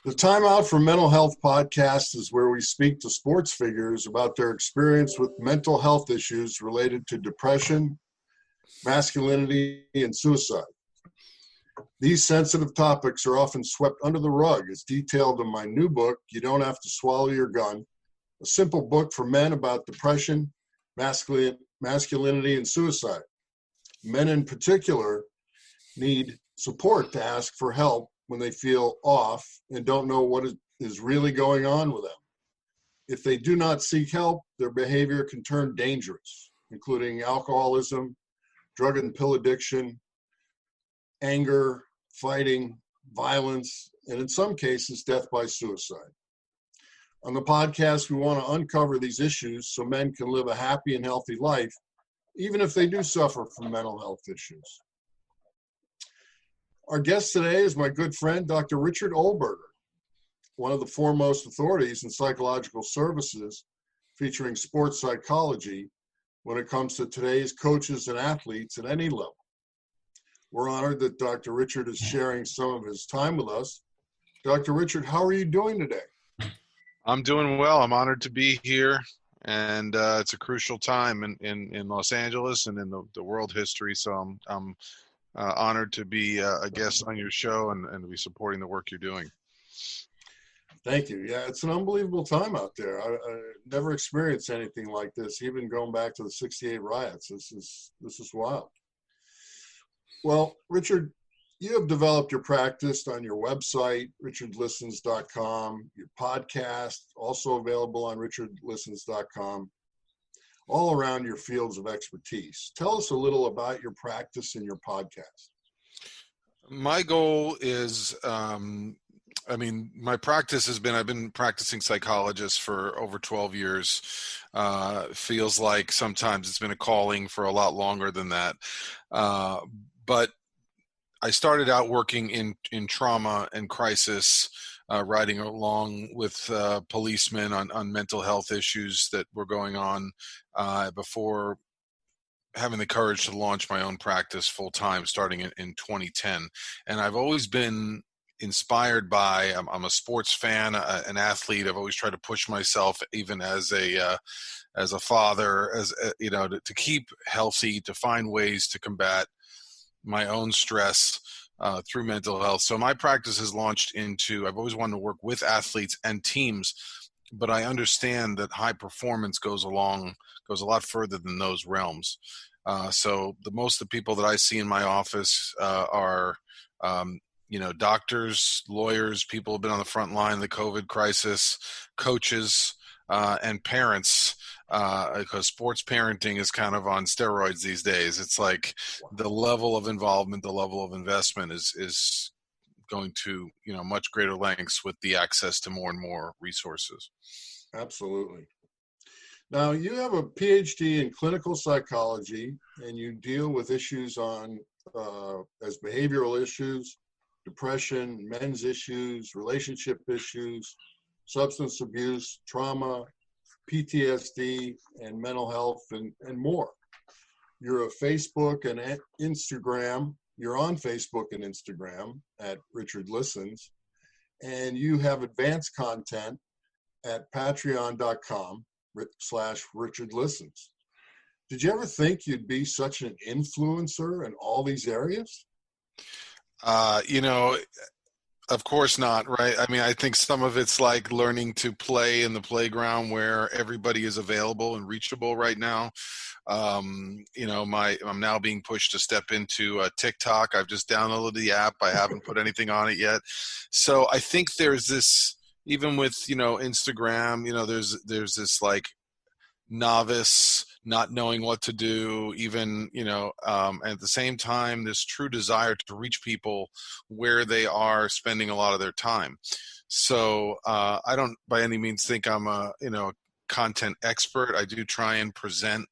The Time Out for Mental Health podcast is where we speak to sports figures about their experience with mental health issues related to depression, masculinity, and suicide. These sensitive topics are often swept under the rug, as detailed in my new book, You Don't Have to Swallow Your Gun, a simple book for men about depression, masculinity, and suicide. Men in particular need support to ask for help when they feel off and don't know what is really going on with them. If they do not seek help, their behavior can turn dangerous, including alcoholism, drug and pill addiction, anger, fighting, violence, and in some cases, death by suicide. On the podcast, we want to uncover these issues so men can live a happy and healthy life, even if they do suffer from mental health issues. Our guest today is my good friend, Dr. Richard Oelberger, one of the foremost authorities in psychological services featuring sports psychology when it comes to today's coaches and athletes at any level. We're honored that Dr. Richard is sharing some of his time with us. Dr. Richard, how are you doing today? I'm doing well. I'm honored to be here, and it's a crucial time in Los Angeles and in the world history, so I'm honored to be a guest on your show and to be supporting the work you're doing. Thank you. Yeah, it's an unbelievable time out there. I never experienced anything like this, even going back to the '68 riots. This is wild. Well, Richard, you have developed your practice on your website, richardlistens.com, your podcast, also available on richardlistens.com, all around your fields of expertise. Tell us a little about your practice and your podcast. My goal is, my practice has been, I've been practicing psychologist for over 12 years. Feels like sometimes it's been a calling for a lot longer than that. But I started out working in trauma and crisis, riding along with policemen on mental health issues that were going on before having the courage to launch my own practice full time starting in 2010. And I've always been inspired by, I'm a sports fan, an athlete. I've always tried to push myself, even as a father, to keep healthy, to find ways to combat my own stress through mental health. So my practice has launched into, I've always wanted to work with athletes and teams, but I understand that high performance goes a lot further than those realms. So most of the people that I see in my office are, doctors, lawyers, people who have been on the front line of the COVID crisis, coaches, and parents, because sports parenting is kind of on steroids these days. It's like the level of involvement, the level of investment is going to, much greater lengths with the access to more and more resources. Absolutely. Now, you have a PhD in clinical psychology, and you deal with issues as behavioral issues, depression, men's issues, relationship issues, substance abuse, trauma, PTSD, and mental health, and more. You're a Facebook and Instagram. You're on Facebook and Instagram at Richard Listens, and you have advanced content at patreon.com/Richard Listens. Did you ever think you'd be such an influencer in all these areas? Of course not, right? I mean, I think some of it's like learning to play in the playground where everybody is available and reachable right now. I'm now being pushed to step into TikTok. I've just downloaded the app. I haven't put anything on it yet. So I think there's this, even with, Instagram, there's this like novice not knowing what to do, even, at the same time, this true desire to reach people where they are spending a lot of their time. So I don't by any means think I'm a content expert. I do try and present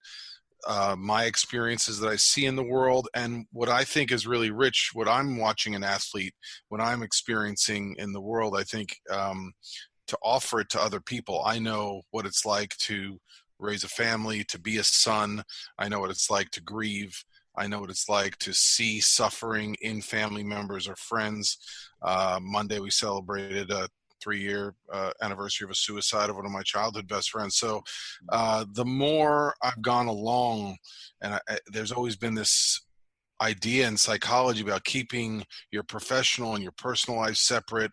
my experiences that I see in the world and what I think is really rich, what I'm watching an athlete, what I'm experiencing in the world. I think to offer it to other people. I know what it's like to raise a family, to be a son. I know what it's like to grieve. I know what it's like to see suffering in family members or friends. Monday we celebrated 3-year anniversary of a suicide of one of my childhood best friends. So the more I've gone along, and there's always been this idea in psychology about keeping your professional and your personal life separate,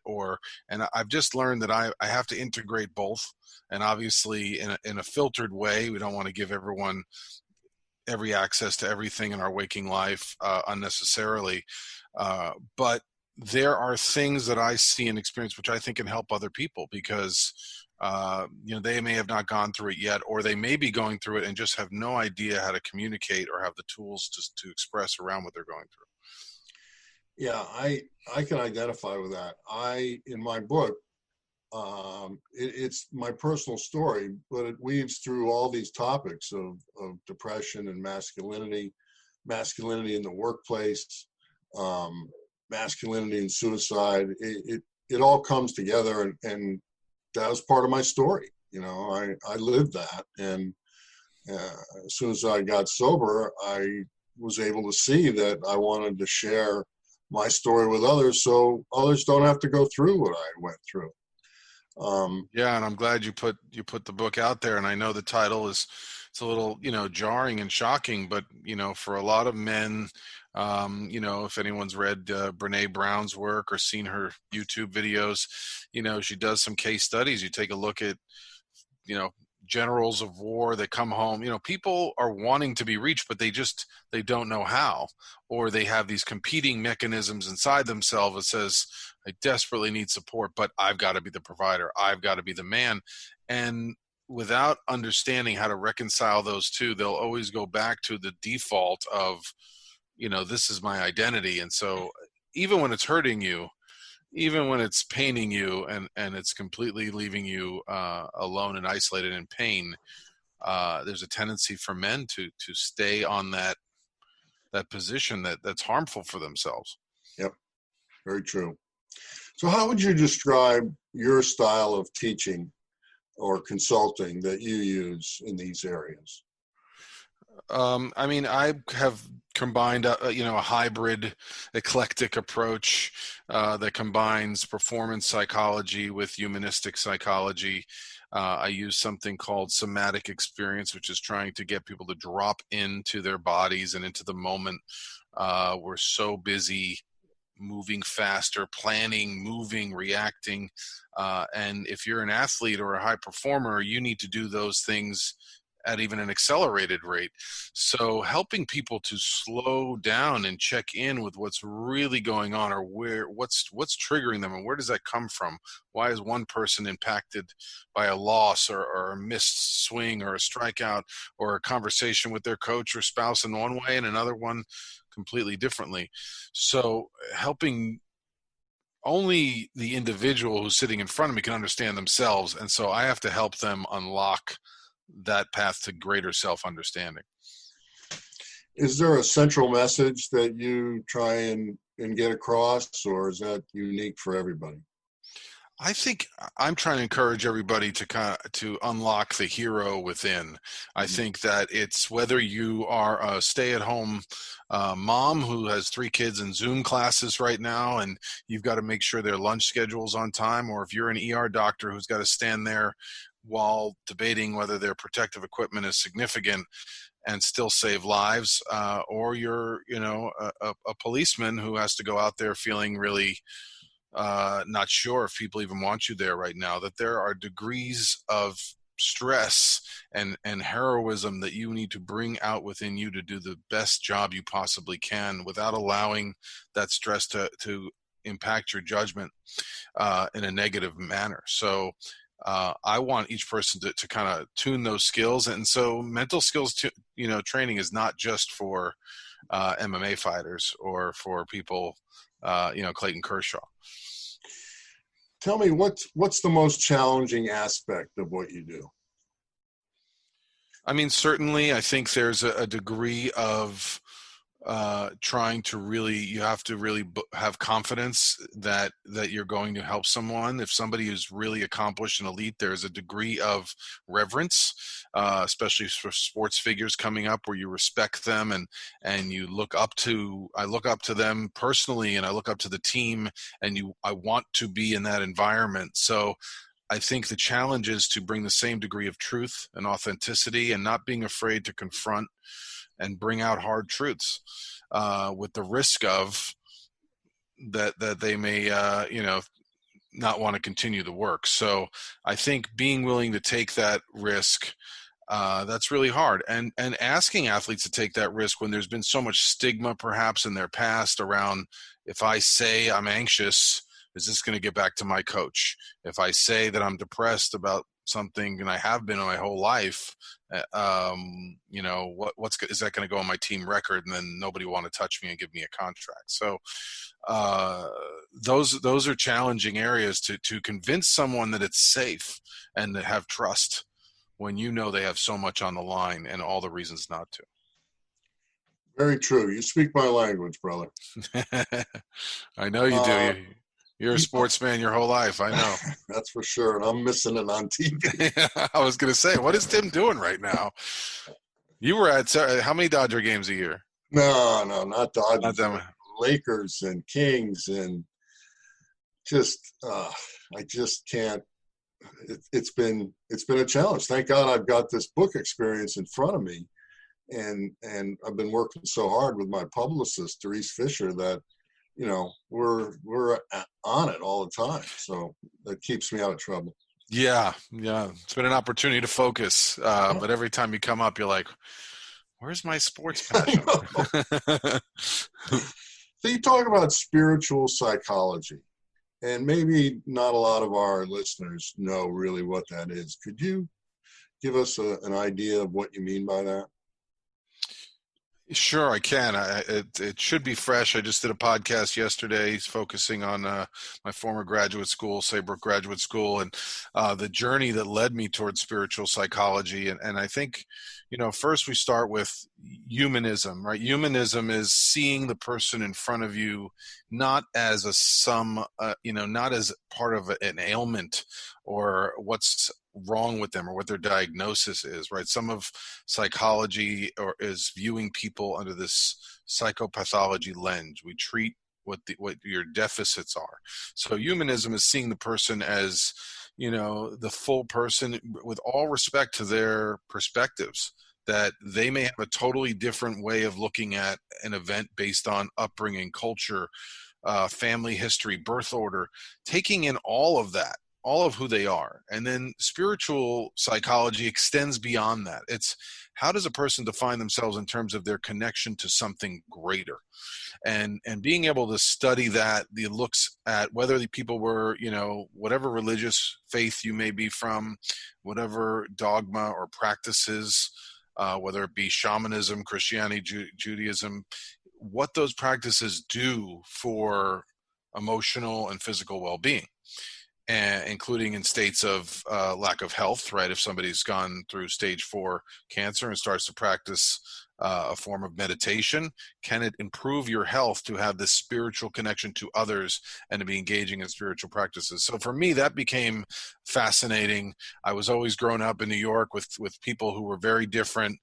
and I've just learned that I have to integrate both, and obviously in a filtered way. We don't want to give everyone every access to everything in our waking life unnecessarily, but there are things that I see and experience which I think can help other people, because they may have not gone through it yet, or they may be going through it and just have no idea how to communicate or have the tools to express around what they're going through. Yeah, I can identify with that. In my book, it's my personal story, but it weaves through all these topics of depression and masculinity in the workplace, masculinity and suicide. It all comes together, and that was part of my story. I lived that, and as soon as I got sober, I was able to see that I wanted to share my story with others, so others don't have to go through what I went through. Yeah, and I'm glad you put the book out there. And I know the title it's a little jarring and shocking, but for a lot of men, if anyone's read Brene Brown's work or seen her YouTube videos, she does some case studies. You take a look at generals of war that come home. People are wanting to be reached, but they don't know how, or they have these competing mechanisms inside themselves that says, I desperately need support, but I've got to be the provider, I've got to be the man. And without understanding how to reconcile those two, they'll always go back to the default of this is my identity. And so even when it's hurting you, even when it's paining you, and it's completely leaving you alone and isolated in pain, there's a tendency for men to stay on that position that's harmful for themselves. Yep, very true. So how would you describe your style of teaching or consulting that you use in these areas? I have combined a hybrid, eclectic approach that combines performance psychology with humanistic psychology. I use something called somatic experience, which is trying to get people to drop into their bodies and into the moment. We're so busy moving faster, planning, moving, reacting. And if you're an athlete or a high performer, you need to do those things at even an accelerated rate. So helping people to slow down and check in with what's really going on, or what's triggering them, and where does that come from? Why is one person impacted by a loss or a missed swing or a strikeout or a conversation with their coach or spouse in one way and another one completely differently? So helping only the individual who's sitting in front of me can understand themselves. And so I have to help them unlock that path to greater self-understanding. Is there a central message that you try and get across, or is that unique for everybody? I think I'm trying to encourage everybody to unlock the hero within. I think that it's whether you are a stay-at-home mom who has 3 kids in Zoom classes right now, and you've got to make sure their lunch schedule's on time, or if you're an ER doctor who's got to stand there while debating whether their protective equipment is significant and still save lives, or you're a policeman who has to go out there feeling really not sure if people even want you there right now, that there are degrees of stress and heroism that you need to bring out within you to do the best job you possibly can without allowing that stress to impact your judgment in a negative manner. So I want each person to kind of tune those skills. And so mental skills training is not just for MMA fighters or for people Clayton Kershaw. Tell me, what's the most challenging aspect of what you do? I mean, certainly I think there's a degree of trying to really, you have to really have confidence that you're going to help someone. If somebody is really accomplished and elite, there's a degree of reverence, especially for sports figures coming up, where you respect them and you look up to. I look up to them personally, and I look up to the team, and I want to be in that environment. So I think the challenge is to bring the same degree of truth and authenticity, and not being afraid to confront and bring out hard truths, with the risk of that they may not want to continue the work. So I think being willing to take that risk, that's really hard, and asking athletes to take that risk when there's been so much stigma perhaps in their past around, if I say I'm anxious, is this going to get back to my coach? If I say that I'm depressed about something, and I have been my whole life, is that going to go on my team record, and then nobody want to touch me and give me a contract? So those are challenging areas to convince someone that it's safe and to have trust when they have so much on the line and all the reasons not to. Very true. You speak my language, brother. I know you do. You're a sportsman your whole life. I know. That's for sure. And I'm missing it on TV. I was going to say, what is Tim doing right now? You were at how many Dodger games a year? No, not Dodgers. Not them. Lakers and Kings, and I just can't. It's been a challenge. Thank God I've got this book experience in front of me, and I've been working so hard with my publicist, Therese Fisher, that we're on it all the time. So that keeps me out of trouble. Yeah. It's been an opportunity to focus, but every time you come up, you're like, where's my sports passion? So you talk about spiritual psychology, and maybe not a lot of our listeners know really what that is. Could you give us an idea of what you mean by that? Sure, I can. It should be fresh. I just did a podcast yesterday focusing on my former graduate school, Saybrook Graduate School, and the journey that led me towards spiritual psychology. And I think, first we start with humanism, right? Humanism is seeing the person in front of you not as not as part of an ailment or what's wrong with them or what their diagnosis is, right? Some of psychology is viewing people under this psychopathology lens. We treat what your deficits are. So humanism is seeing the person as, the full person, with all respect to their perspectives, that they may have a totally different way of looking at an event based on upbringing, culture, family history, birth order, taking in all of that, all of who they are. And then spiritual psychology extends beyond that. It's how does a person define themselves in terms of their connection to something greater? And being able to study that, the looks at whether the people were, whatever religious faith you may be from, whatever dogma or practices, whether it be shamanism, Christianity, Judaism, what those practices do for emotional and physical well-being. And including in states of lack of health, right? If somebody's gone through stage 4 cancer and starts to practice a form of meditation, can it improve your health to have this spiritual connection to others and to be engaging in spiritual practices? So for me, that became fascinating. I was always growing up in New York with people who were very different,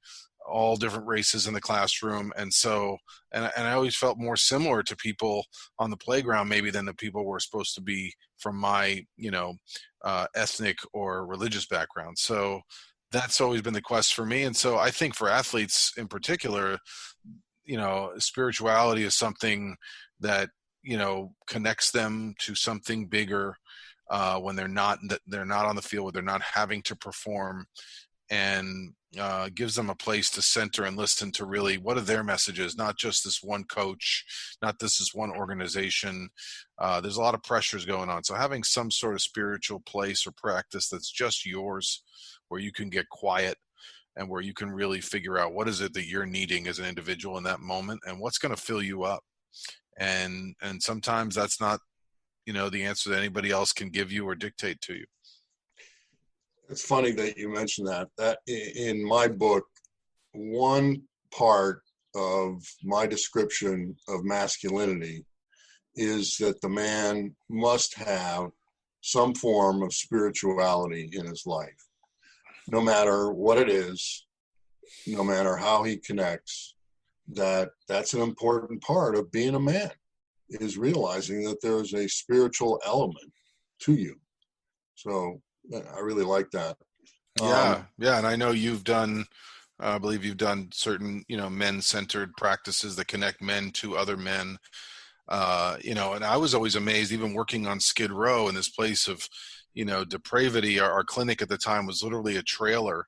all different races in the classroom. And so, and I always felt more similar to people on the playground maybe than the people were supposed to be from my, ethnic or religious background. So that's always been the quest for me. And so I think for athletes in particular, spirituality is something that, connects them to something bigger when they're not on the field, where they're not having to perform, and gives them a place to center and listen to really what are their messages, not just this one coach, not this one organization. There's a lot of pressures going on. So having some sort of spiritual place or practice that's just yours, where you can get quiet and where you can really figure out what is it that you're needing as an individual in that moment and what's going to fill you up. And sometimes that's not, the answer that anybody else can give you or dictate to you. It's funny that you mentioned that. That in my book, one part of my description of masculinity is that the man must have some form of spirituality in his life, no matter what it is, no matter how he connects. That's an important part of being a man, is realizing that there's a spiritual element to you. So I really like that. Yeah, yeah, and I know you've done. I believe you've done certain, men-centered practices that connect men to other men. And I was always amazed, even working on Skid Row in this place of, depravity. Our clinic at the time was literally a trailer.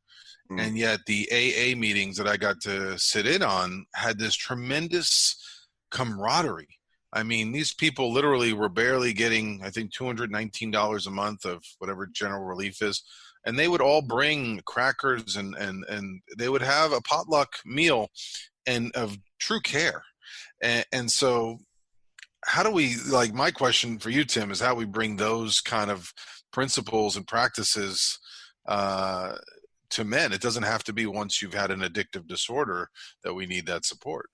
Mm. And yet the AA meetings that I got to sit in on had this tremendous camaraderie. I mean, these people literally were barely getting, I think, $219 a month of whatever general relief is. And they would all bring crackers and they would have a potluck meal and of true care. And so how do we, like, my question for you, Tim, is how we bring those kind of principles and practices to men. It doesn't have to be once you've had an addictive disorder that we need that support.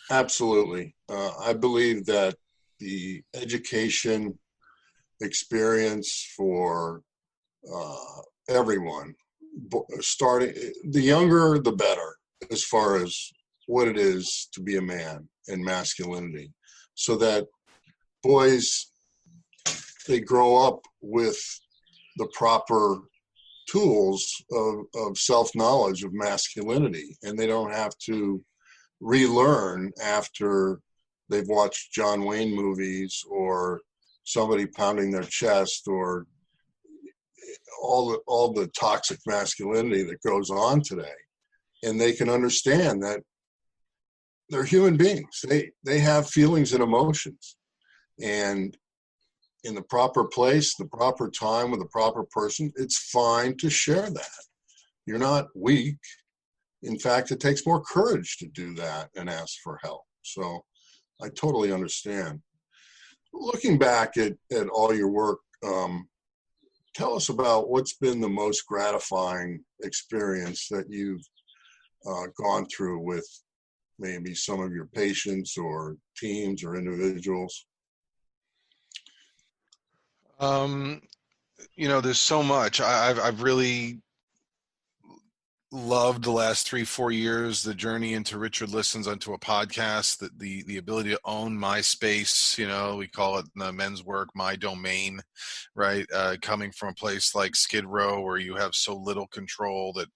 Absolutely. I believe that the education experience for everyone, starting the younger, the better, as far as what it is to be a man and masculinity, so that boys, they grow up with the proper tools of self-knowledge of masculinity, and they don't have to relearn after they've watched John Wayne movies or somebody pounding their chest or all the toxic masculinity that goes on today. And they can understand that they're human beings. They have feelings and emotions, and in the proper place, the proper time, with the proper person, it's fine to share that. You're not weak. In fact, it takes more courage to do that and ask for help. So I totally understand. Looking back at all your work, tell us about what's been the most gratifying experience that you've gone through with maybe some of your patients or teams or individuals. There's so much. I've really loved the last 3-4 years, the journey into Richard Listens onto a podcast, that the ability to own my space, we call it in the men's work, my domain, right? Coming from a place like Skid Row, where you have so little control that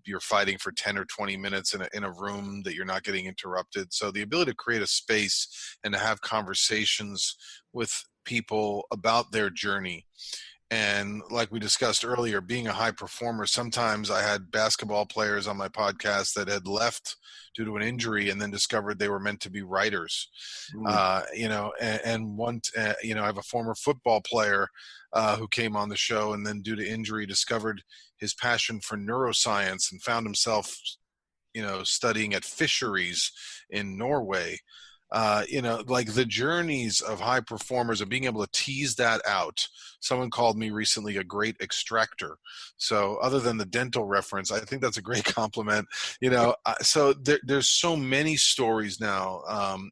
you're fighting for 10 or 20 minutes in a room that you're not getting interrupted. So the ability to create a space and to have conversations with people about their journey. And like we discussed earlier, being a high performer, sometimes I had basketball players on my podcast that had left due to an injury and then discovered they were meant to be writers. And one, I have a former football player who came on the show and then due to injury discovered his passion for neuroscience and found himself, studying at fisheries in Norway. Like the journeys of high performers and being able to tease that out. Someone called me recently a great extractor. So other than the dental reference, I think that's a great compliment. So there's so many stories now.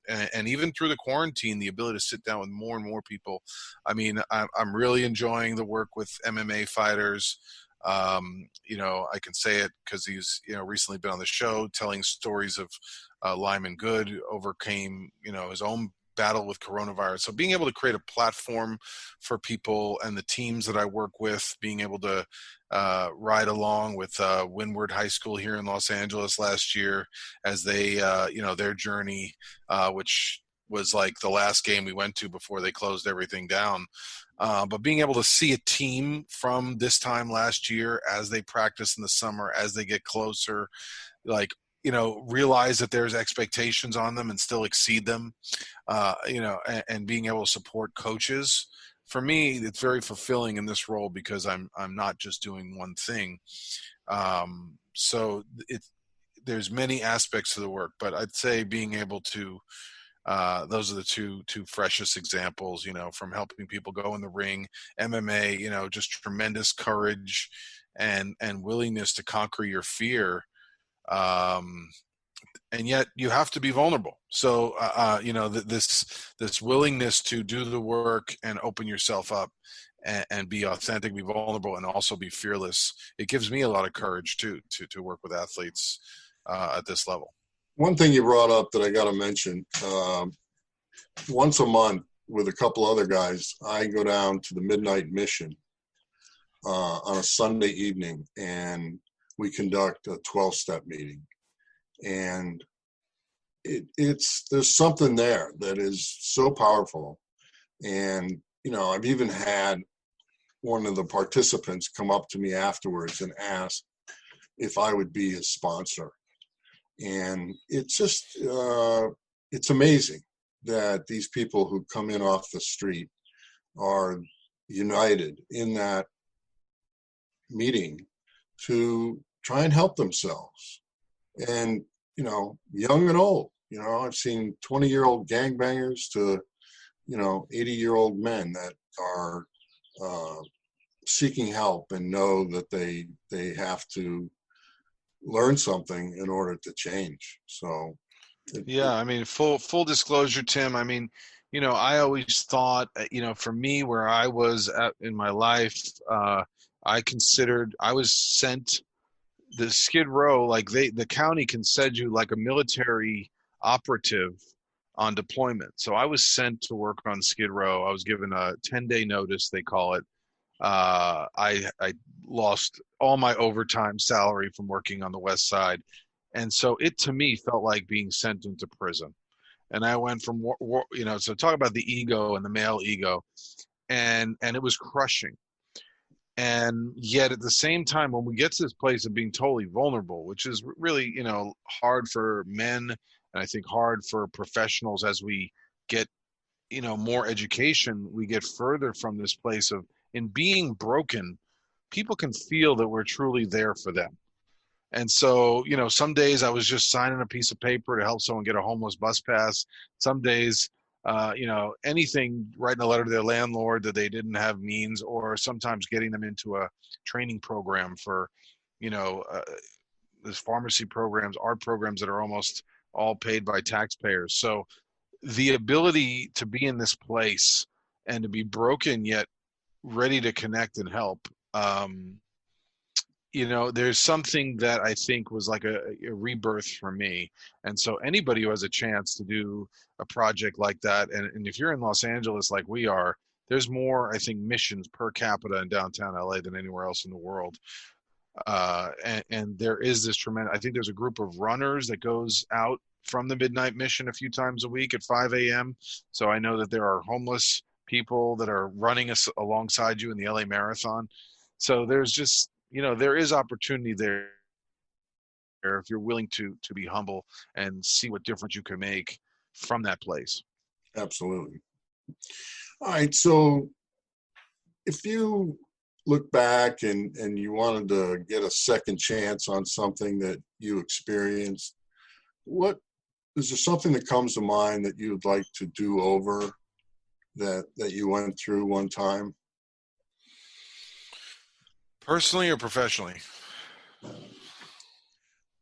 And even through the quarantine, the ability to sit down with more and more people. I mean, I'm really enjoying the work with MMA fighters. I can say it because he's, recently been on the show telling stories of Lyman Good overcame, his own battle with coronavirus. So being able to create a platform for people and the teams that I work with, being able to ride along with Windward High School here in Los Angeles last year as they, their journey, which was like the last game we went to before they closed everything down. But being able to see a team from this time last year as they practice in the summer, as they get closer, like, realize that there's expectations on them and still exceed them, and being able to support coaches. For me, it's very fulfilling in this role because I'm not just doing one thing. So there's many aspects to the work, but I'd say being able to, those are the two freshest examples, from helping people go in the ring, MMA, just tremendous courage and willingness to conquer your fear. and yet you have to be vulnerable. So, this willingness to do the work and open yourself up and be authentic, be vulnerable, and also be fearless. It gives me a lot of courage too, to work with athletes at this level. One thing you brought up that I got to mention, once a month with a couple other guys, I go down to the Midnight Mission on a Sunday evening, and we conduct a 12-step meeting. And there's something there that is so powerful. And, I've even had one of the participants come up to me afterwards and ask if I would be his sponsor. And it's just, it's amazing that these people who come in off the street are united in that meeting to try and help themselves. And, young and old, I've seen 20-year-old gangbangers to, 80-year-old men that are seeking help and know that they have to learn something in order to change. So yeah, I mean, full disclosure, Tim, I mean, I always thought, for me, where I was at in my life, I was sent the Skid Row, like the county can send you like a military operative on deployment. So I was sent to work on Skid Row. I was given a 10-day notice, they call it. I lost all my overtime salary from working on the West Side. And so it, to me, felt like being sent into prison. And I went from, so talk about the ego and the male ego. And it was crushing. And yet at the same time, when we get to this place of being totally vulnerable, which is really, hard for men, and I think hard for professionals as we get, more education, we get further from this place of, in being broken, people can feel that we're truly there for them. And so, some days I was just signing a piece of paper to help someone get a homeless bus pass. Some days, anything, writing a letter to their landlord that they didn't have means, or sometimes getting them into a training program for, there's pharmacy programs, art programs that are almost all paid by taxpayers. So the ability to be in this place and to be broken yet ready to connect and help, there's something that I think was like a rebirth for me. And so anybody who has a chance to do a project like that, and if you're in Los Angeles like we are, there's more, I think, missions per capita in downtown LA than anywhere else in the world. And there is this tremendous, I think there's a group of runners that goes out from the Midnight Mission a few times a week at 5 a.m. So I know that there are homeless people that are running alongside you in the LA Marathon. So there's just, there is opportunity there if you're willing to be humble and see what difference you can make from that place. Absolutely. All right. So if you look back and you wanted to get a second chance on something that you experienced, is there something that comes to mind that you would like to do over that you went through one time? Personally or professionally?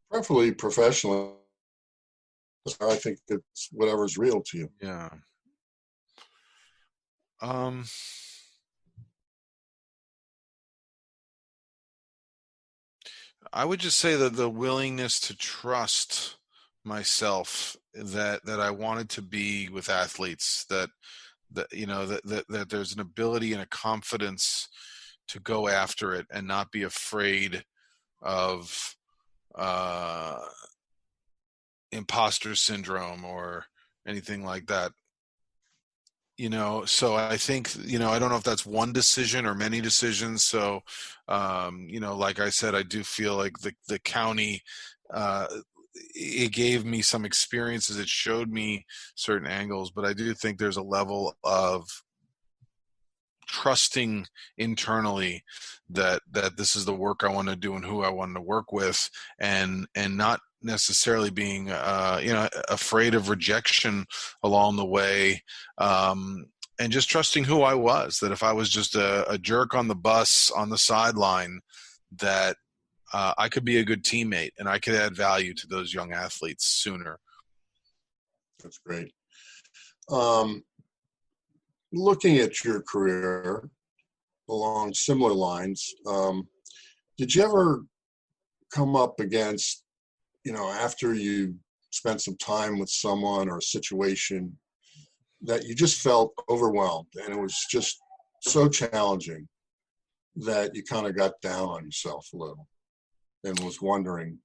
Preferably professionally. I think it's whatever's real to you. Yeah. I would just say that the willingness to trust myself, that I wanted to be with athletes, that there's an ability and a confidence to go after it and not be afraid of imposter syndrome or anything like that. So I think, I don't know if that's one decision or many decisions. So, like I said, I do feel like the county, it gave me some experiences. It showed me certain angles, but I do think there's a level of trusting internally that this is the work I want to do and who I want to work with, and not necessarily being afraid of rejection along the way, and just trusting who I was, that if I was just a jerk on the bus on the sideline, that I could be a good teammate and I could add value to those young athletes sooner. That's great. Looking at your career along similar lines, did you ever come up against, after you spent some time with someone or a situation that you just felt overwhelmed and it was just so challenging that you kind of got down on yourself a little and was wondering,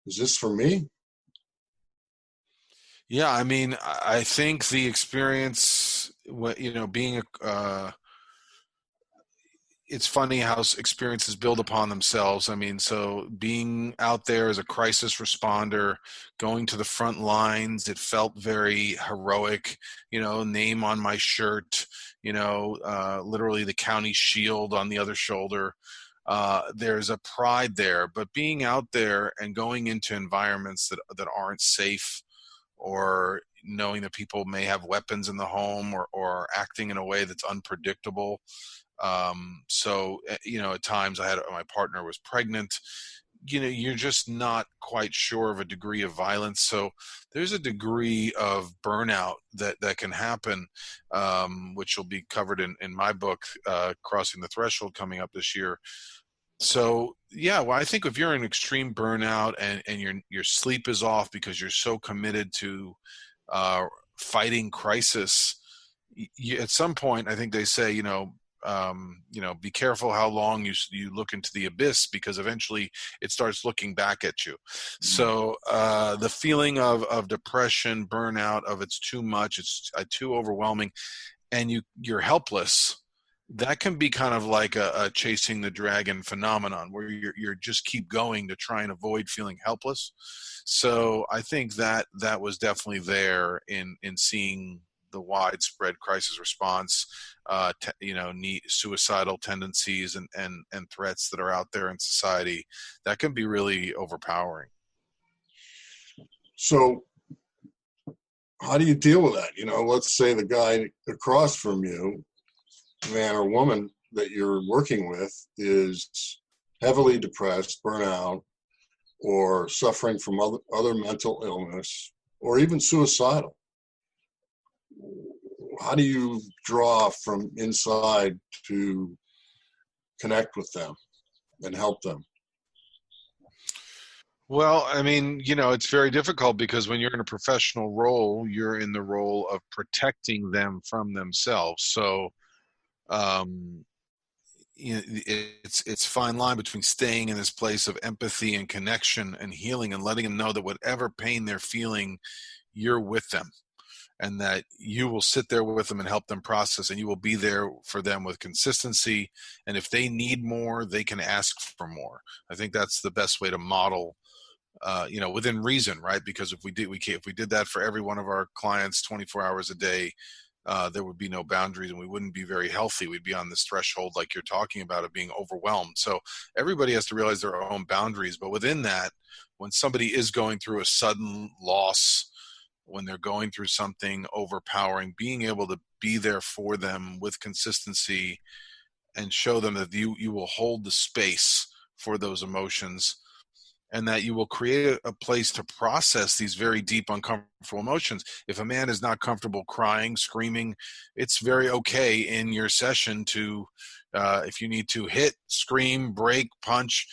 is this for me? Yeah, I mean, I think the experience, being it's funny how experiences build upon themselves. I mean, so being out there as a crisis responder, going to the front lines, it felt very heroic, name on my shirt, literally the county shield on the other shoulder. There's a pride there, but being out there and going into environments that aren't safe, or knowing that people may have weapons in the home, or acting in a way that's unpredictable. At times my partner was pregnant. You're just not quite sure of a degree of violence. So there's a degree of burnout that can happen, which will be covered in my book, Crossing the Threshold, coming up this year. So yeah, well, I think if you're in extreme burnout and your sleep is off because you're so committed to fighting crisis, at some point, I think they say, be careful how long you look into the abyss, because eventually it starts looking back at you. So the feeling of depression, burnout, of it's too much, it's too overwhelming, and you're helpless. That can be kind of like a chasing the dragon phenomenon, where you're just keep going to try and avoid feeling helpless. So I think that was definitely there in seeing the widespread crisis response, suicidal tendencies and threats that are out there in society. That can be really overpowering. So how do you deal with that? Let's say the guy across from you, man or woman that you're working with, is heavily depressed, burnout, or suffering from other mental illness, or even suicidal. How do you draw from inside to connect with them and help them? Well, I mean, it's very difficult, because when you're in a professional role, you're in the role of protecting them from themselves. So, it's fine line between staying in this place of empathy and connection and healing, and letting them know that whatever pain they're feeling, you're with them, and that you will sit there with them and help them process, and you will be there for them with consistency. And if they need more, they can ask for more. I think that's the best way to model, within reason, right? Because if we did that for every one of our clients 24 hours a day, there would be no boundaries, and we wouldn't be very healthy. We'd be on this threshold like you're talking about, of being overwhelmed. So everybody has to realize their own boundaries. But within that, when somebody is going through a sudden loss, when they're going through something overpowering, being able to be there for them with consistency and show them that you will hold the space for those emotions, and that you will create a place to process these very deep, uncomfortable emotions. If a man is not comfortable crying, screaming, it's very okay in your session to, if you need to hit, scream, break, punch,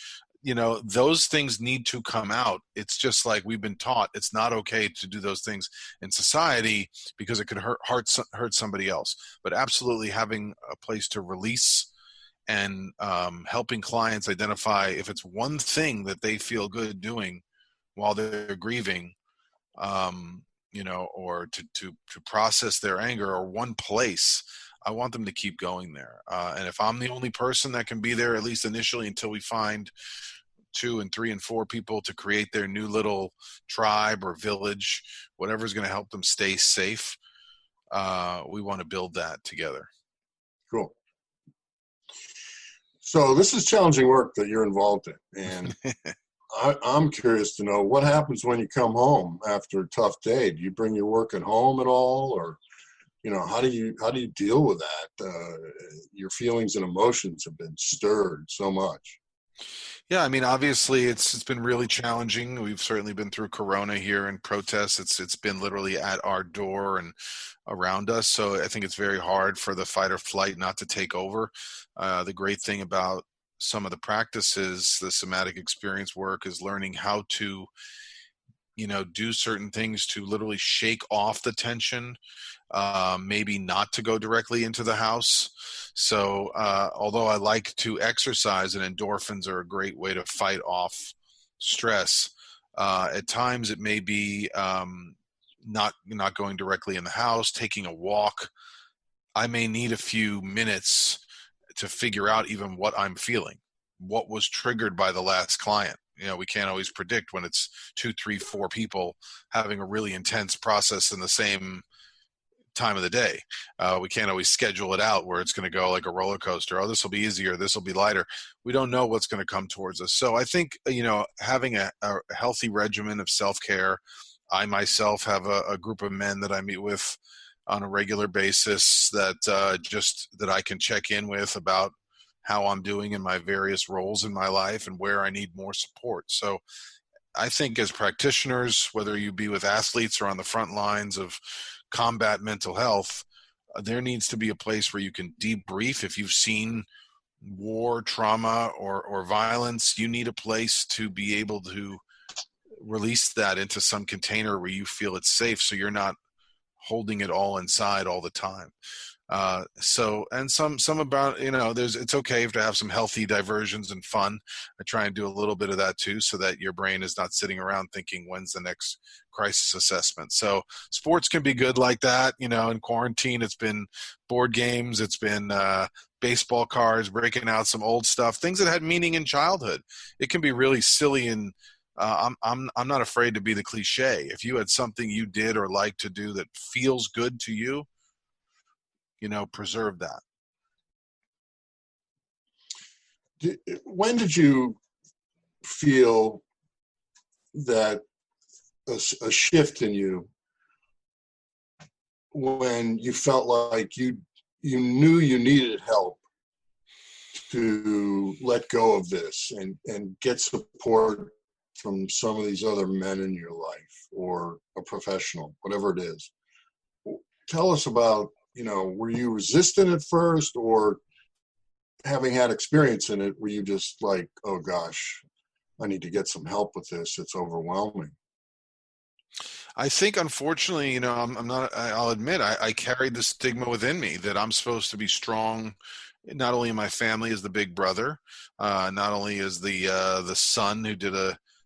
those things need to come out. It's just like we've been taught it's not okay to do those things in society because it could hurt somebody else. But absolutely having a place to release, and helping clients identify if it's one thing that they feel good doing while they're grieving, or to process their anger, or one place. I want them to keep going there. And if I'm the only person that can be there, at least initially, until we find 2 and 3 and 4 people to create their new little tribe or village, whatever's going to help them stay safe, we want to build that together. Cool. So this is challenging work that you're involved in, and I'm curious to know what happens when you come home after a tough day. Do you bring your work at home at all, or how do you deal with that? Your feelings and emotions have been stirred so much. Yeah, I mean, obviously, it's been really challenging. We've certainly been through Corona here and protests. It's been literally at our door and around us. So I think it's very hard for the fight or flight not to take over. The great thing about some of the practices, the somatic experience work, is learning how to, do certain things to literally shake off the tension, maybe not to go directly into the house. So, although I like to exercise, and endorphins are a great way to fight off stress, at times it may be not going directly in the house, taking a walk. I may need a few minutes to figure out even what I'm feeling, what was triggered by the last client. We can't always predict when it's two, three, four people having a really intense process in the same time of the day. We can't always schedule it out where it's going to go like a roller coaster. Oh, this will be easier. This will be lighter. We don't know what's going to come towards us. So I think, having a healthy regimen of self-care. I myself have a group of men that I meet with on a regular basis that I can check in with about how I'm doing in my various roles in my life and where I need more support. So I think as practitioners, whether you be with athletes or on the front lines of combat mental health, there needs to be a place where you can debrief. If you've seen war, trauma, or violence, you need a place to be able to release that into some container where you feel it's safe, so you're not holding it all inside all the time. And some about, it's okay to have some healthy diversions and fun. I try and do a little bit of that too, so that your brain is not sitting around thinking, when's the next crisis assessment? So sports can be good like that. In quarantine, it's been board games. It's been, baseball cards, breaking out some old stuff, things that had meaning in childhood. It can be really silly, and I'm not afraid to be the cliche. If you had something you did or like to do that feels good to you, preserve that. When did you feel that a shift in you, when you felt like you knew you needed help to let go of this and get support from some of these other men in your life, or a professional, whatever it is? Tell us about, were you resistant at first, or having had experience in it, were you just like, oh gosh, I need to get some help with this, it's overwhelming? I think, unfortunately, I'm not, I'll admit, I carried the stigma within me that I'm supposed to be strong, not only in my family as the big brother, not only as the son who did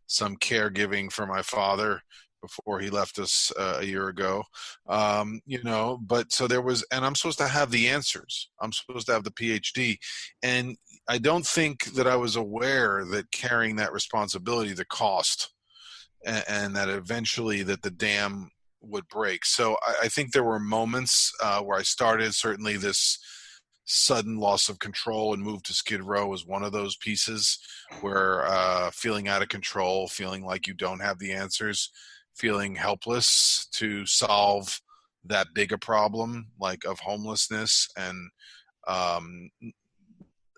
some caregiving for my father before he left us a year ago, but so there was, and I'm supposed to have the answers. I'm supposed to have the PhD. And I don't think that I was aware that carrying that responsibility, the cost, and that eventually that the dam would break. So I think there were moments where I started, certainly this sudden loss of control and move to Skid Row was one of those pieces where feeling out of control, feeling like you don't have the answers, feeling helpless to solve that bigger problem, like of homelessness, um,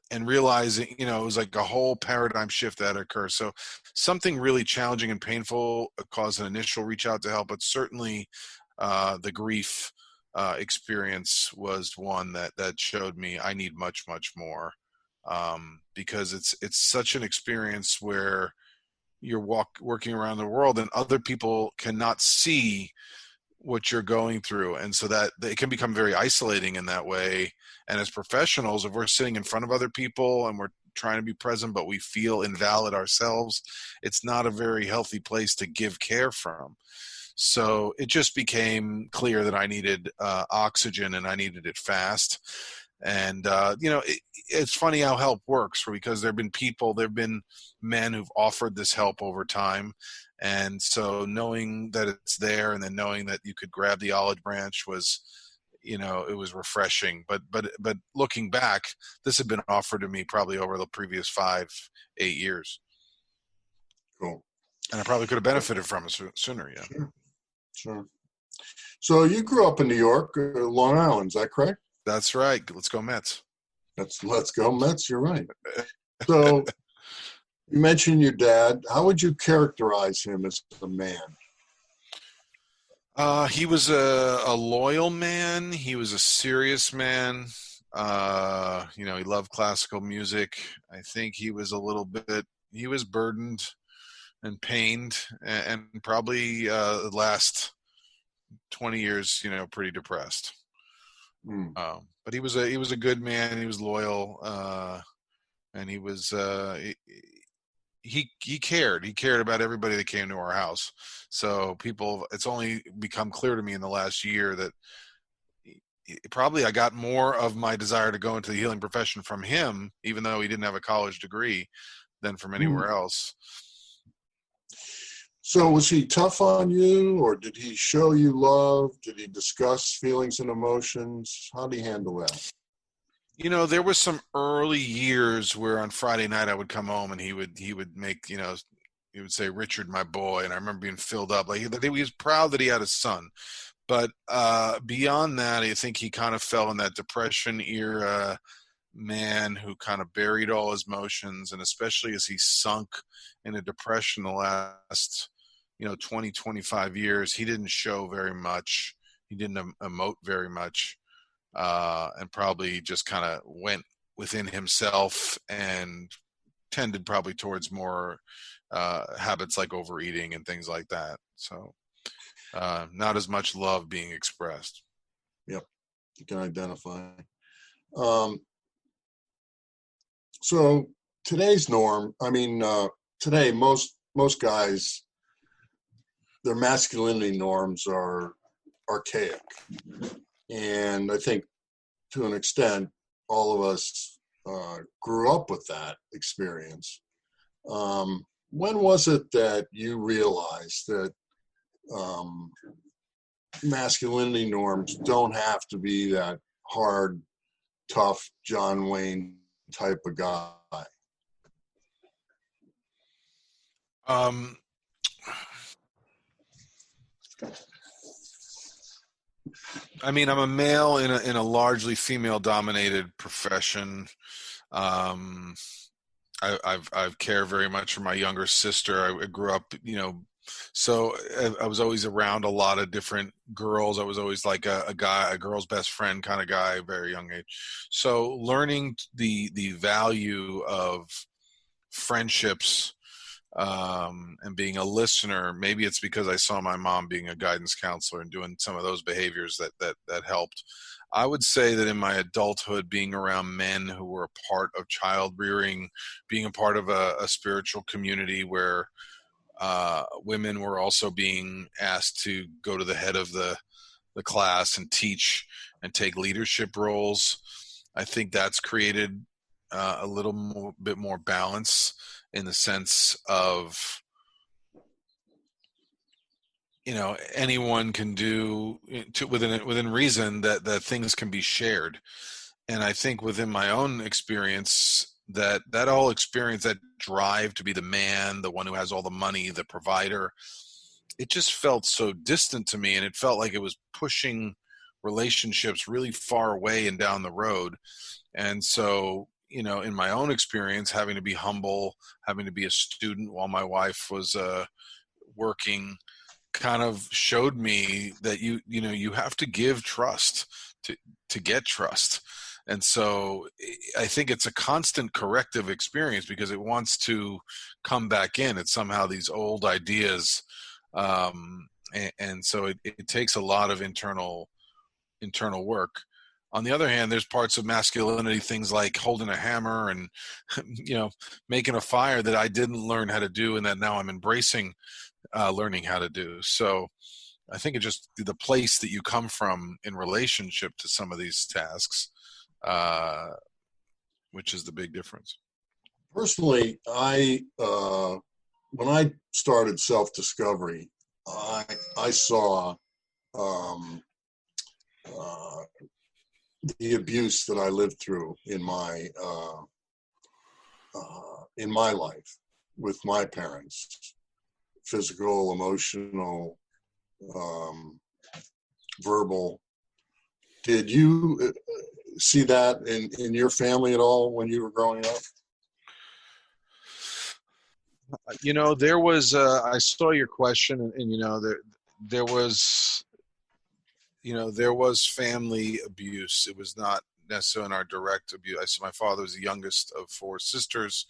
and realizing, it was like a whole paradigm shift that occurred. So something really challenging and painful caused an initial reach out to help, but certainly the grief experience was one that showed me I need much, much more, because it's such an experience where you're working around the world and other people cannot see what you're going through, and so that it can become very isolating in that way. And as professionals, if we're sitting in front of other people and we're trying to be present but we feel invalid ourselves, it's not a very healthy place to give care from. So it just became clear that I needed oxygen, and I needed it fast. And it's funny how help works, because there have been men who've offered this help over time. And so knowing that it's there, and then knowing that you could grab the olive branch was, it was refreshing. But looking back, this had been offered to me probably over the previous 5-8 years. Cool. And I probably could have benefited from it sooner. Yeah. Sure. So you grew up in New York, Long Island, is that correct? That's right. Let's go Mets. Let's go Mets. You're right. So You mentioned your dad. How would you characterize him as a man? He was a loyal man. He was a serious man. He loved classical music. I think he was burdened and pained, and probably the last 20 years, pretty depressed. Hmm. But he was a good man. He was loyal, and he cared. He cared about everybody that came to our house. So it's only become clear to me in the last year that probably I got more of my desire to go into the healing profession from him, even though he didn't have a college degree, than from Hmm. anywhere else. So was he tough on you, or did he show you love? Did he discuss feelings and emotions? How did he handle that? There was some early years where on Friday night I would come home and he would make, he would say, "Richard, my boy," and I remember being filled up. Like he was proud that he had a son. But beyond that, I think he kind of fell in that depression era man who kind of buried all his emotions, and especially as he sunk in a depression the last 20, 25 years, he didn't show very much. He didn't emote very much, and probably just kind of went within himself and tended probably towards more habits like overeating and things like that. So not as much love being expressed. Yep, you can identify. Um, so today's norm, today most guys, their masculinity norms are archaic. And I think to an extent, all of us grew up with that experience. When was it that you realized that masculinity norms don't have to be that hard, tough John Wayne type of guy? Um, I'm a male in a largely female dominated profession. Um, I've cared very much for my younger sister. I grew up, so I was always around a lot of different girls. I was always like a guy, a girl's best friend kind of guy, very young age. So learning the value of friendships, and being a listener. Maybe it's because I saw my mom being a guidance counselor and doing some of those behaviors that helped. I would say that in my adulthood, being around men who were a part of child rearing, being a part of a spiritual community where women were also being asked to go to the head of the class and teach and take leadership roles, I think that's created bit more balance in the sense of anyone can do within reason that things can be shared. And I think within my own experience, that whole experience, that drive to be the man, the one who has all the money, the provider, it just felt so distant to me, and it felt like it was pushing relationships really far away and down the road. And so, in my own experience, having to be humble, having to be a student while my wife was working, kind of showed me that you have to give trust to get trust. And so I think it's a constant corrective experience because it wants to come back in. It's somehow these old ideas, and so it takes a lot of internal work. On the other hand, there's parts of masculinity, things like holding a hammer and making a fire, that I didn't learn how to do, and that now I'm embracing learning how to do. So I think it's just the place that you come from in relationship to some of these tasks, which is the big difference. Personally, when I started self-discovery, I saw the abuse that I lived through in my life with my parents, physical, emotional, verbal. Did you see that in your family at all when you were growing up? There was, I saw your question, and there was, there was family abuse. It was not necessarily in our direct abuse. So my father was the youngest of four sisters.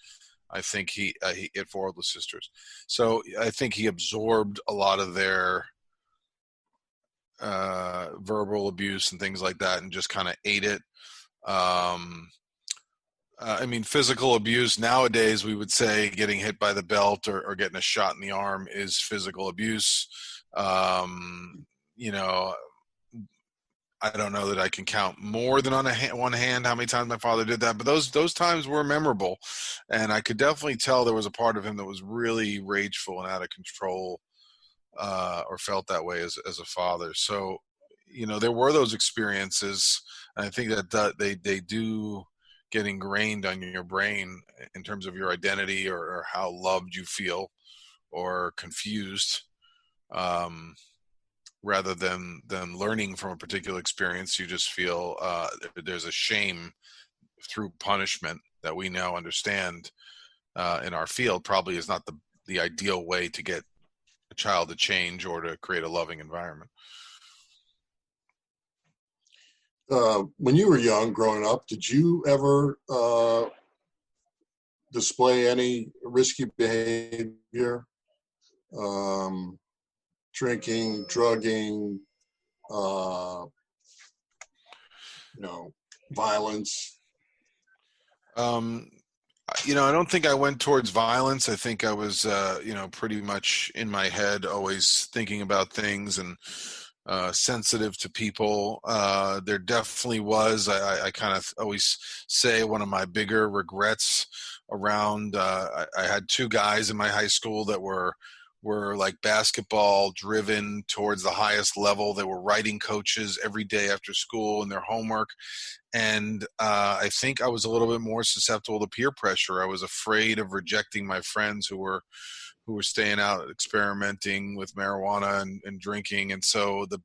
I think he had four older sisters. So I think he absorbed a lot of their verbal abuse and things like that and just kind of ate it. Um, Physical abuse nowadays, we would say getting hit by the belt or getting a shot in the arm is physical abuse. You know, I don't know that I can count more than on one hand how many times my father did that, but those times were memorable, and I could definitely tell there was a part of him that was really rageful and out of control, or felt that way as a father. So, there were those experiences, and I think that they do get ingrained on your brain in terms of your identity or how loved you feel or confused. Rather than learning from a particular experience, you just feel there's a shame through punishment that we now understand in our field probably is not the ideal way to get a child to change or to create a loving environment. When you were young, growing up, did you ever display any risky behavior? Drinking, drugging, violence? I don't think I went towards violence. I think I was, pretty much in my head, always thinking about things and sensitive to people. There definitely was. I kind of always say one of my bigger regrets around. I had two guys in my high school that were like basketball driven towards the highest level. They were writing coaches every day after school and their homework. And I think I was a little bit more susceptible to peer pressure. I was afraid of rejecting my friends who were staying out experimenting with marijuana and drinking. And so the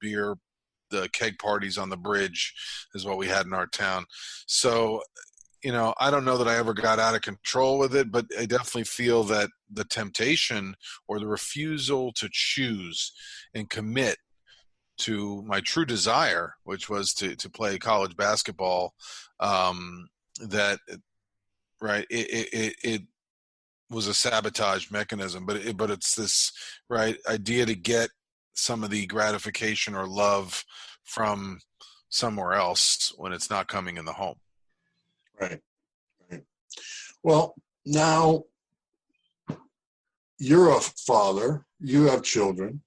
keg parties on the bridge is what we had in our town. So, I don't know that I ever got out of control with it, but I definitely feel that the temptation or the refusal to choose and commit to my true desire, which was to play college basketball, that, right, it was a sabotage mechanism, but it's this right idea to get some of the gratification or love from somewhere else when it's not coming in the home. Right. Well, now you're a father, you have children.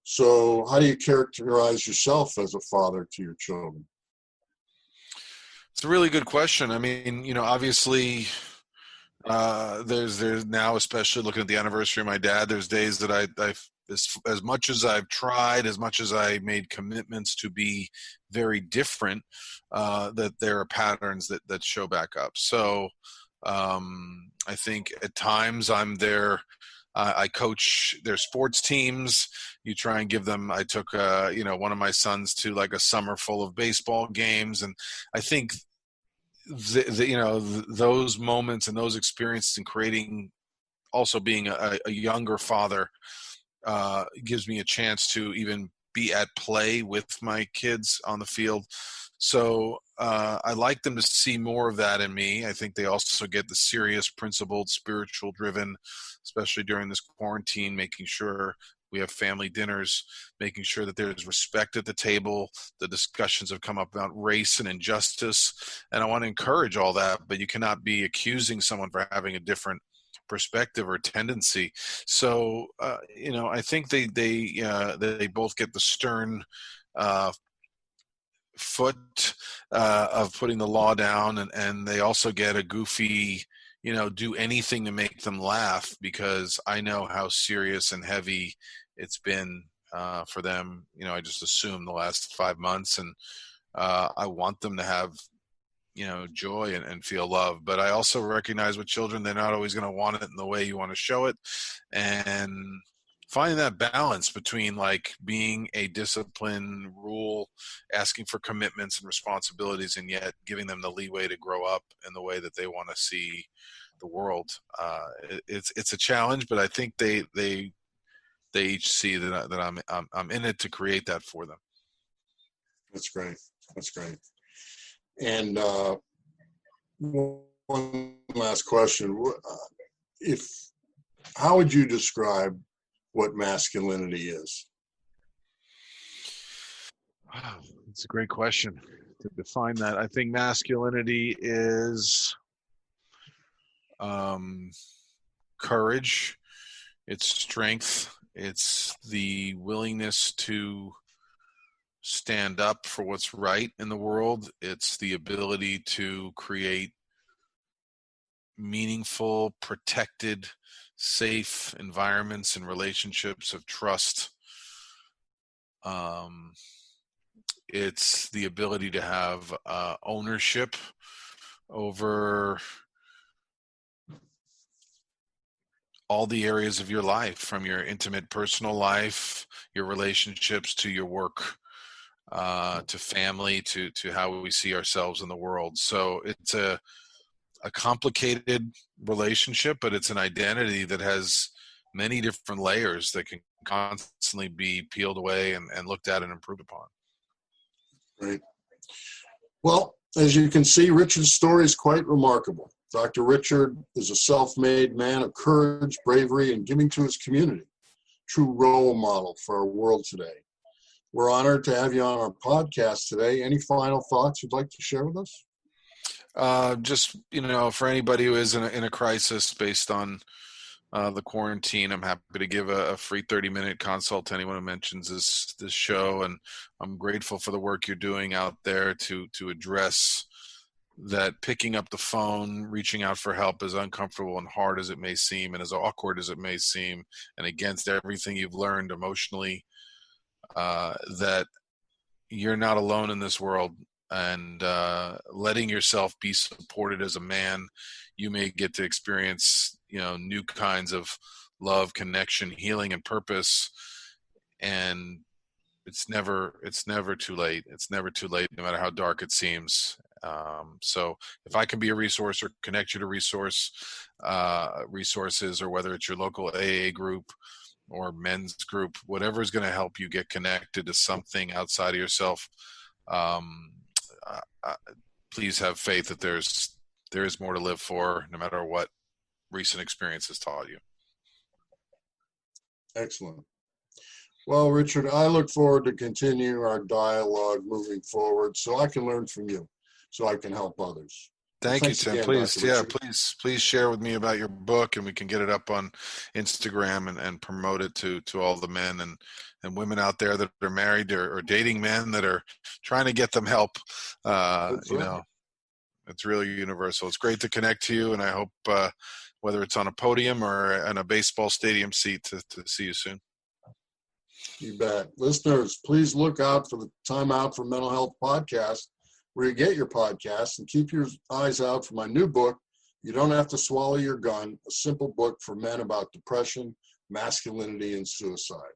So how do you characterize yourself as a father to your children? It's a really good question. Obviously, there's now, especially looking at the anniversary of my dad, there's days that I've as much as I've tried, as much as I made commitments to be very different, that there are patterns that show back up. So I think at times I'm there. I coach their sports teams. You try and give them. I took one of my sons to like a summer full of baseball games, and I think those moments and those experiences and creating, also being a younger father, gives me a chance to even be at play with my kids on the field. So I like them to see more of that in me. I think they also get the serious, principled, spiritual driven, especially during this quarantine, making sure we have family dinners, making sure that there's respect at the table. The discussions have come up about race and injustice, and I want to encourage all that, but you cannot be accusing someone for having a different perspective or tendency. So, I think they both get the stern foot of putting the law down, and they also get a goofy, do anything to make them laugh, because I know how serious and heavy it's been for them. I just assume the last 5 months, and I want them to have joy and feel love. But I also recognize with children, they're not always going to want it in the way you want to show it. And finding that balance between like being a discipline rule, asking for commitments and responsibilities, and yet giving them the leeway to grow up in the way that they want to see the world. It's a challenge, but I think they each see that I'm in it to create that for them. That's great. That's great. And one last question: how would you describe what masculinity is? Wow, that's a great question to define that. I think masculinity is courage, it's strength, it's the willingness to stand up for what's right in the world. It's the ability to create meaningful, protected, safe environments and relationships of trust. It's the ability to have ownership over all the areas of your life, from your intimate personal life, your relationships, to your work, to family, to how we see ourselves in the world. So it's a complicated relationship, but it's an identity that has many different layers that can constantly be peeled away and looked at and improved upon. Right. Well, as you can see, Richard's story is quite remarkable. Dr. Richard is a self-made man of courage, bravery, and giving to his community. True role model for our world today. We're honored to have you on our podcast today. Any final thoughts you'd like to share with us? Just, for anybody who is in a crisis based on the quarantine, I'm happy to give a free 30-minute consult to anyone who mentions this show. And I'm grateful for the work you're doing out there to address that. Picking up the phone, reaching out for help, as uncomfortable and hard as it may seem, and as awkward as it may seem, and against everything you've learned emotionally, that you're not alone in this world. And letting yourself be supported as a man, you may get to experience, new kinds of love, connection, healing, and purpose. And it's never too late. It's never too late, no matter how dark it seems. So if I can be a resource or connect you to resources, or whether it's your local AA group or men's group, whatever is going to help you get connected to something outside of yourself, please have faith that there is more to live for, no matter what recent experience has taught you. Excellent. Well, Richard, I look forward to continue our dialogue moving forward so I can learn from you, so I can help others. Thank you, Tim. Again, Please share with me about your book, and we can get it up on Instagram and promote it to all the men and women out there that are married or dating men that are trying to get them help. It's really universal. It's great to connect to you, and I hope whether it's on a podium or in a baseball stadium seat, to see you soon. You bet. Listeners, please look out for the Time Out for Mental Health podcast, where you get your podcasts, and keep your eyes out for my new book, You Don't Have to Swallow Your Gun, a simple book for men about depression, masculinity, and suicide.